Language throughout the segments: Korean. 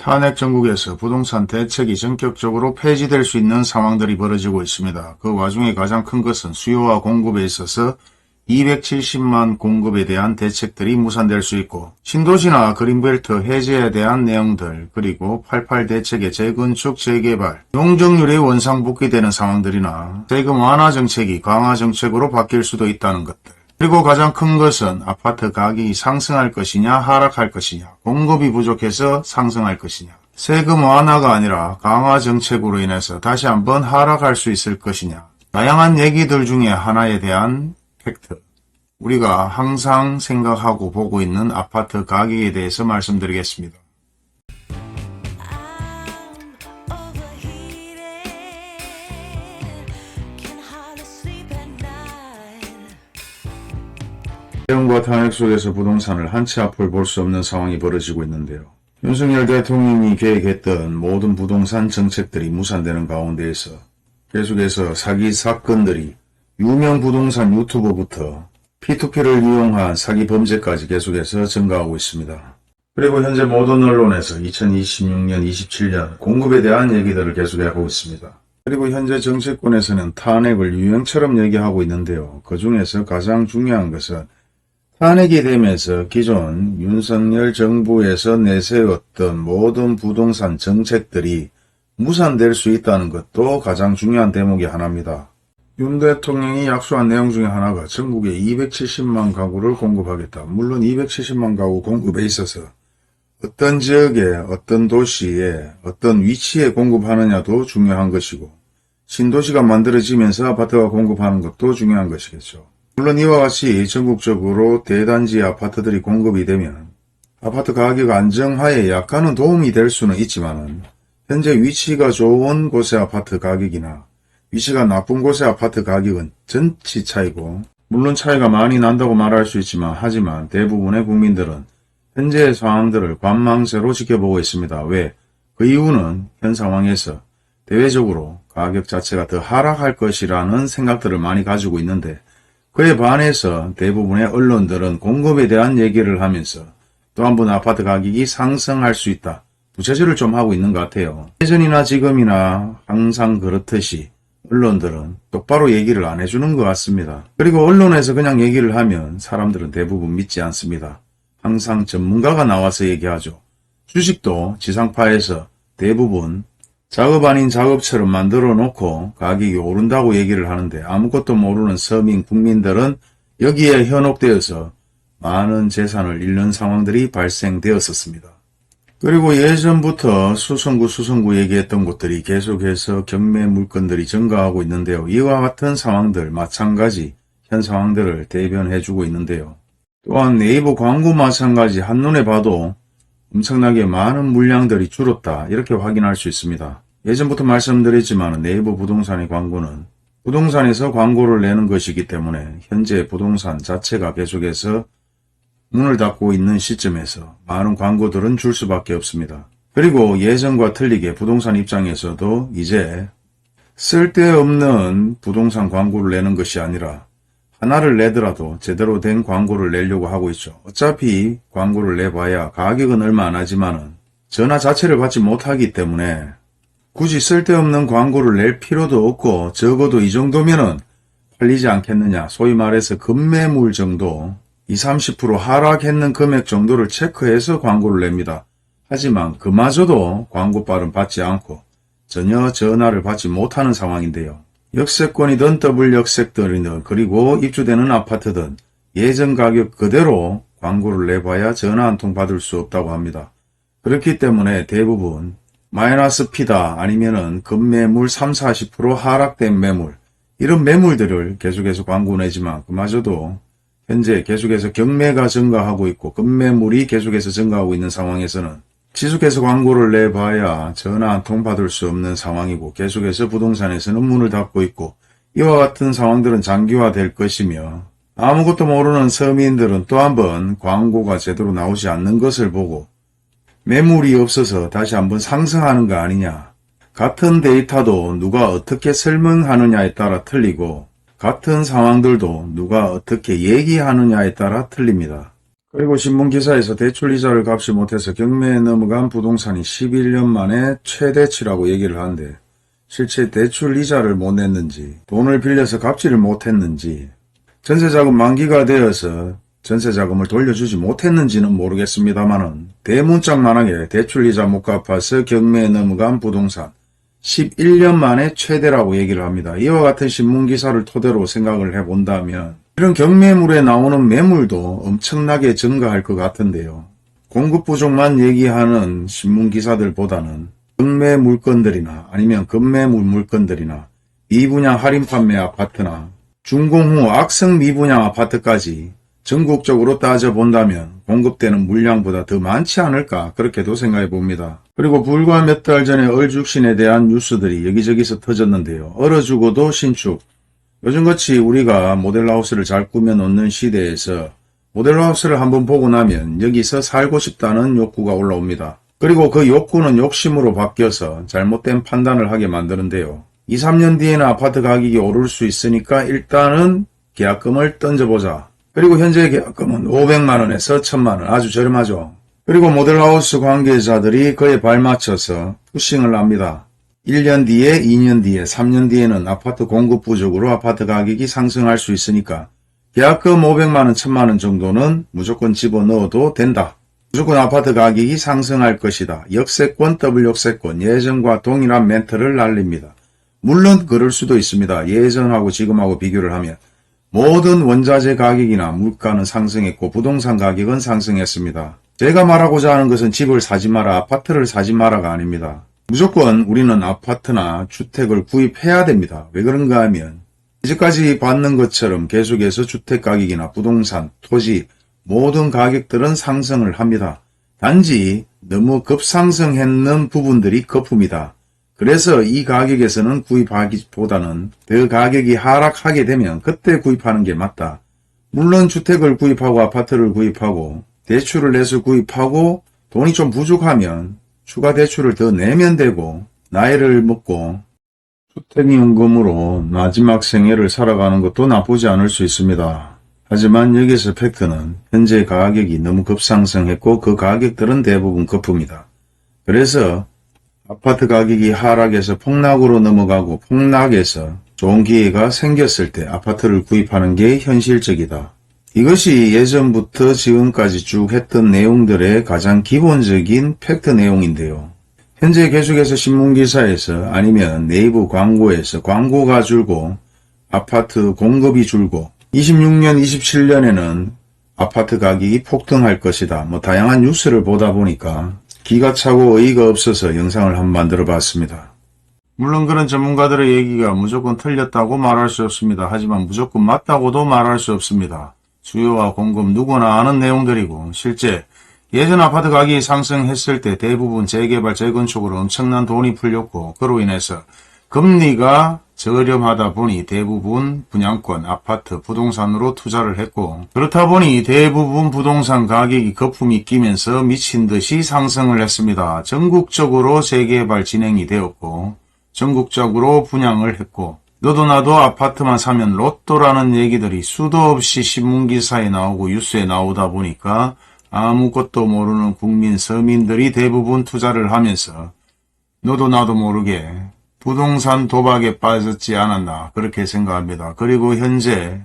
탄핵 정국에서 부동산 대책이 전격적으로 폐지될 수 있는 상황들이 벌어지고 있습니다. 그 와중에 가장 큰 것은 수요와 공급에 있어서 270만 공급에 대한 대책들이 무산될 수 있고, 신도시나 그린벨트 해제에 대한 내용들, 그리고 88 대책의 재건축, 재개발, 용적률이 원상복귀되는 상황들이나 세금 완화 정책이 강화 정책으로 바뀔 수도 있다는 것들. 그리고 가장 큰 것은 아파트 가격이 상승할 것이냐 하락할 것이냐, 공급이 부족해서 상승할 것이냐, 세금 완화가 아니라 강화 정책으로 인해서 다시 한번 하락할 수 있을 것이냐, 다양한 얘기들 중에 하나에 대한 팩트, 우리가 항상 생각하고 보고 있는 아파트 가격에 대해서 말씀드리겠습니다. 대응과 탄핵 속에서 부동산을 한 치 앞을 볼 수 없는 상황이 벌어지고 있는데요. 윤석열 대통령이 계획했던 모든 부동산 정책들이 무산되는 가운데에서 계속해서 사기 사건들이 유명 부동산 유튜버부터 P2P를 이용한 사기 범죄까지 계속해서 증가하고 있습니다. 그리고 현재 모든 언론에서 2026년, 27년 공급에 대한 얘기들을 계속하고 있습니다. 그리고 현재 정치권에서는 탄핵을 유행처럼 얘기하고 있는데요. 그 중에서 가장 중요한 것은 탄핵이 되면서 기존 윤석열 정부에서 내세웠던 모든 부동산 정책들이 무산될 수 있다는 것도 가장 중요한 대목의 하나입니다. 윤 대통령이 약속한 내용 중에 하나가 전국에 270만 가구를 공급하겠다. 물론 270만 가구 공급에 있어서 어떤 지역에, 어떤 도시에, 어떤 위치에 공급하느냐도 중요한 것이고, 신도시가 만들어지면서 아파트가 공급하는 것도 중요한 것이겠죠. 물론 이와 같이 전국적으로 대단지 아파트들이 공급이 되면 아파트 가격 안정화에 약간은 도움이 될 수는 있지만, 현재 위치가 좋은 곳의 아파트 가격이나 위치가 나쁜 곳의 아파트 가격은 전치 차이고, 물론 차이가 많이 난다고 말할 수 있지만, 하지만 대부분의 국민들은 현재의 상황들을 관망세로 지켜보고 있습니다. 왜? 그 이유는 현 상황에서 대외적으로 가격 자체가 더 하락할 것이라는 생각들을 많이 가지고 있는데, 그에 반해서 대부분의 언론들은 공급에 대한 얘기를 하면서 또 한 번 아파트 가격이 상승할 수 있다, 부채질을 좀 하고 있는 것 같아요. 예전이나 지금이나 항상 그렇듯이 언론들은 똑바로 얘기를 안 해주는 것 같습니다. 그리고 언론에서 그냥 얘기를 하면 사람들은 대부분 믿지 않습니다. 항상 전문가가 나와서 얘기하죠. 주식도 지상파에서 대부분 작업 아닌 작업처럼 만들어 놓고 가격이 오른다고 얘기를 하는데, 아무것도 모르는 서민 국민들은 여기에 현혹되어서 많은 재산을 잃는 상황들이 발생되었었습니다. 그리고 예전부터 수성구 얘기했던 곳들이 계속해서 경매 물건들이 증가하고 있는데요. 이와 같은 상황들 마찬가지 현 상황들을 대변해주고 있는데요. 또한 네이버 광고 마찬가지 한눈에 봐도 엄청나게 많은 물량들이 줄었다, 이렇게 확인할 수 있습니다. 예전부터 말씀드렸지만 네이버 부동산의 광고는 부동산에서 광고를 내는 것이기 때문에 현재 부동산 자체가 계속해서 문을 닫고 있는 시점에서 많은 광고들은 줄 수밖에 없습니다. 그리고 예전과 틀리게 부동산 입장에서도 이제 쓸데없는 부동산 광고를 내는 것이 아니라 하나를 내더라도 제대로 된 광고를 내려고 하고 있죠. 어차피 광고를 내봐야 가격은 얼마 안 하지만은 전화 자체를 받지 못하기 때문에 굳이 쓸데없는 광고를 낼 필요도 없고, 적어도 이 정도면은 팔리지 않겠느냐, 소위 말해서 급매물 정도 20-30% 하락했는 금액 정도를 체크해서 광고를 냅니다. 하지만 그마저도 광고빨은 받지 않고 전혀 전화를 받지 못하는 상황인데요. 역세권이든 더블 역세권이든 그리고 입주되는 아파트든 예전 가격 그대로 광고를 내봐야 전화 한 통 받을 수 없다고 합니다. 그렇기 때문에 대부분 마이너스 피다, 아니면은 급매물 30-40% 하락된 매물, 이런 매물들을 계속해서 광고 내지만 그마저도 현재 계속해서 경매가 증가하고 있고 급매물이 계속해서 증가하고 있는 상황에서는 지속해서 광고를 내봐야 전화 한 통 받을 수 없는 상황이고, 계속해서 부동산에서는 문을 닫고 있고, 이와 같은 상황들은 장기화될 것이며, 아무것도 모르는 서민들은 또 한번 광고가 제대로 나오지 않는 것을 보고 매물이 없어서 다시 한번 상승하는 거 아니냐, 같은 데이터도 누가 어떻게 설명하느냐에 따라 틀리고 같은 상황들도 누가 어떻게 얘기하느냐에 따라 틀립니다. 그리고 신문기사에서 대출이자를 갚지 못해서 경매에 넘어간 부동산이 11년 만에 최대치라고 얘기를 하는데 실제 대출이자를 못 냈는지 돈을 빌려서 갚지를 못했는지 전세자금 만기가 되어서 전세자금을 돌려주지 못했는지는 모르겠습니다만은 대문짝만하게 대출이자 못 갚아서 경매에 넘어간 부동산 11년 만에 최대라고 얘기를 합니다. 이와 같은 신문기사를 토대로 생각을 해본다면 이런 경매물에 나오는 매물도 엄청나게 증가할 것 같은데요. 공급 부족만 얘기하는 신문기사들보다는 경매 물건들이나 아니면 급매물 물건들이나 미분양 할인 판매 아파트나 준공 후 악성 미분양 아파트까지 전국적으로 따져본다면 공급되는 물량보다 더 많지 않을까 그렇게도 생각해 봅니다. 그리고 불과 몇 달 전에 얼죽신에 대한 뉴스들이 여기저기서 터졌는데요. 얼어 죽어도 신축. 요즘같이 우리가 모델하우스를 잘 꾸며놓는 시대에서 모델하우스를 한번 보고 나면 여기서 살고 싶다는 욕구가 올라옵니다. 그리고 그 욕구는 욕심으로 바뀌어서 잘못된 판단을 하게 만드는데요. 2, 3년 뒤에는 아파트 가격이 오를 수 있으니까 일단은 계약금을 던져보자. 그리고 현재 계약금은 500만원에서 1000만원 아주 저렴하죠. 그리고 모델하우스 관계자들이 그에 발맞춰서 푸싱을 합니다. 1년 뒤에, 2년 뒤에, 3년 뒤에는 아파트 공급 부족으로 아파트 가격이 상승할 수 있으니까 계약금 500만원, 1000만원 정도는 무조건 집어넣어도 된다. 무조건 아파트 가격이 상승할 것이다. 역세권, 더블 역세권, 예전과 동일한 멘트를 날립니다. 물론 그럴 수도 있습니다. 예전하고 지금하고 비교를 하면 모든 원자재 가격이나 물가는 상승했고 부동산 가격은 상승했습니다. 제가 말하고자 하는 것은 집을 사지 마라, 아파트를 사지 마라가 아닙니다. 무조건 우리는 아파트나 주택을 구입해야 됩니다. 왜 그런가 하면 이제까지 받는 것처럼 계속해서 주택가격이나 부동산, 토지 모든 가격들은 상승을 합니다. 단지 너무 급상승했는 부분들이 거품이다. 그래서 이 가격에서는 구입하기보다는 더 가격이 하락하게 되면 그때 구입하는 게 맞다. 물론 주택을 구입하고 아파트를 구입하고 대출을 내서 구입하고 돈이 좀 부족하면 추가 대출을 더 내면 되고 나이를 먹고 주택연금으로 마지막 생애를 살아가는 것도 나쁘지 않을 수 있습니다. 하지만 여기서 팩트는 현재 가격이 너무 급상승했고 그 가격들은 대부분 거품이다. 그래서 아파트 가격이 하락해서 폭락으로 넘어가고 폭락해서 좋은 기회가 생겼을 때 아파트를 구입하는 게 현실적이다. 이것이 예전부터 지금까지 쭉 했던 내용들의 가장 기본적인 팩트 내용인데요. 현재 계속해서 신문기사에서 아니면 네이버 광고에서 광고가 줄고 아파트 공급이 줄고 26년, 27년에는 아파트 가격이 폭등할 것이다. 다양한 뉴스를 보다 보니까 기가 차고 어이가 없어서 영상을 한번 만들어 봤습니다. 물론 그런 전문가들의 얘기가 무조건 틀렸다고 말할 수 없습니다. 하지만 무조건 맞다고도 말할 수 없습니다. 수요와 공급 누구나 아는 내용들이고 실제 예전 아파트 가격이 상승했을 때 대부분 재개발, 재건축으로 엄청난 돈이 풀렸고 그로 인해서 금리가 저렴하다 보니 대부분 분양권, 아파트, 부동산으로 투자를 했고 그렇다 보니 대부분 부동산 가격이 거품이 끼면서 미친 듯이 상승을 했습니다. 전국적으로 재개발 진행이 되었고 전국적으로 분양을 했고 너도 나도 아파트만 사면 로또라는 얘기들이 수도 없이 신문기사에 나오고 뉴스에 나오다 보니까 아무것도 모르는 국민, 서민들이 대부분 투자를 하면서 너도 나도 모르게 부동산 도박에 빠졌지 않았나 그렇게 생각합니다. 그리고 현재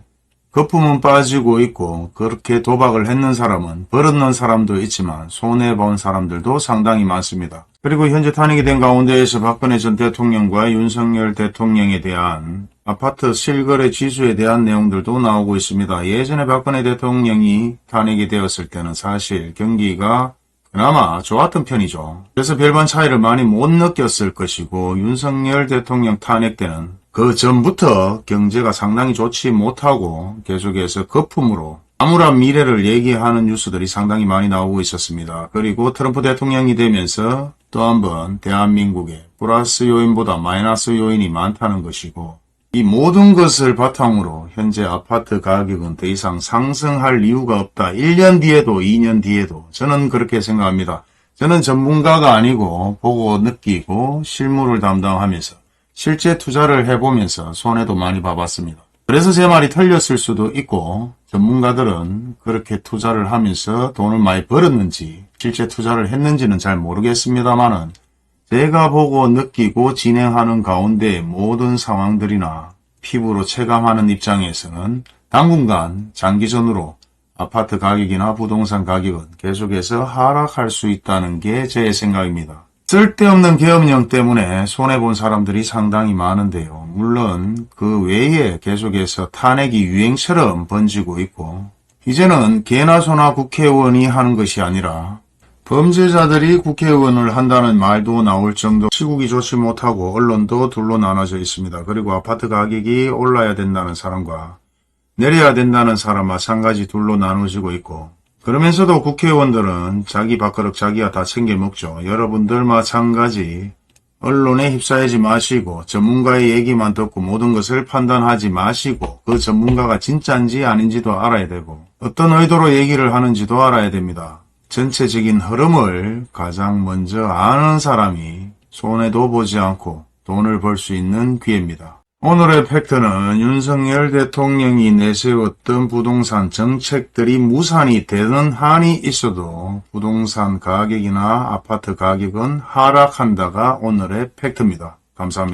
거품은 빠지고 있고 그렇게 도박을 했는 사람은 벌었는 사람도 있지만 손해본 사람들도 상당히 많습니다. 그리고 현재 탄핵이 된 가운데에서 박근혜 전 대통령과 윤석열 대통령에 대한 아파트 실거래 지수에 대한 내용들도 나오고 있습니다. 예전에 박근혜 대통령이 탄핵이 되었을 때는 사실 경기가 그나마 좋았던 편이죠. 그래서 별반 차이를 많이 못 느꼈을 것이고 윤석열 대통령 탄핵 때는 그 전부터 경제가 상당히 좋지 못하고 계속해서 거품으로 암울한 미래를 얘기하는 뉴스들이 상당히 많이 나오고 있었습니다. 그리고 트럼프 대통령이 되면서 또 한번 대한민국에 플러스 요인보다 마이너스 요인이 많다는 것이고 이 모든 것을 바탕으로 현재 아파트 가격은 더 이상 상승할 이유가 없다. 1년 뒤에도 2년 뒤에도 저는 그렇게 생각합니다. 저는 전문가가 아니고 보고 느끼고 실무를 담당하면서 실제 투자를 해보면서 손해도 많이 봐봤습니다. 그래서 제 말이 틀렸을 수도 있고 전문가들은 그렇게 투자를 하면서 돈을 많이 벌었는지 실제 투자를 했는지는 잘 모르겠습니다만은 제가 보고 느끼고 진행하는 가운데 모든 상황들이나 피부로 체감하는 입장에서는 당분간 장기전으로 아파트 가격이나 부동산 가격은 계속해서 하락할 수 있다는 게 제 생각입니다. 쓸데없는 계엄령 때문에 손해본 사람들이 상당히 많은데요. 물론 그 외에 계속해서 탄핵이 유행처럼 번지고 있고 이제는 개나 소나 국회의원이 하는 것이 아니라 범죄자들이 국회의원을 한다는 말도 나올 정도 시국이 좋지 못하고 언론도 둘로 나눠져 있습니다. 그리고 아파트 가격이 올라야 된다는 사람과 내려야 된다는 사람 마찬가지 둘로 나눠지고 있고 그러면서도 국회의원들은 자기 밥그릇 자기가 다 챙겨 먹죠. 여러분들 마찬가지 언론에 휩싸이지 마시고 전문가의 얘기만 듣고 모든 것을 판단하지 마시고 그 전문가가 진짜인지 아닌지도 알아야 되고 어떤 의도로 얘기를 하는지도 알아야 됩니다. 전체적인 흐름을 가장 먼저 아는 사람이 손해도 보지 않고 돈을 벌 수 있는 기회입니다. 오늘의 팩트는 윤석열 대통령이 내세웠던 부동산 정책들이 무산이 되는 한이 있어도 부동산 가격이나 아파트 가격은 하락한다가 오늘의 팩트입니다. 감사합니다.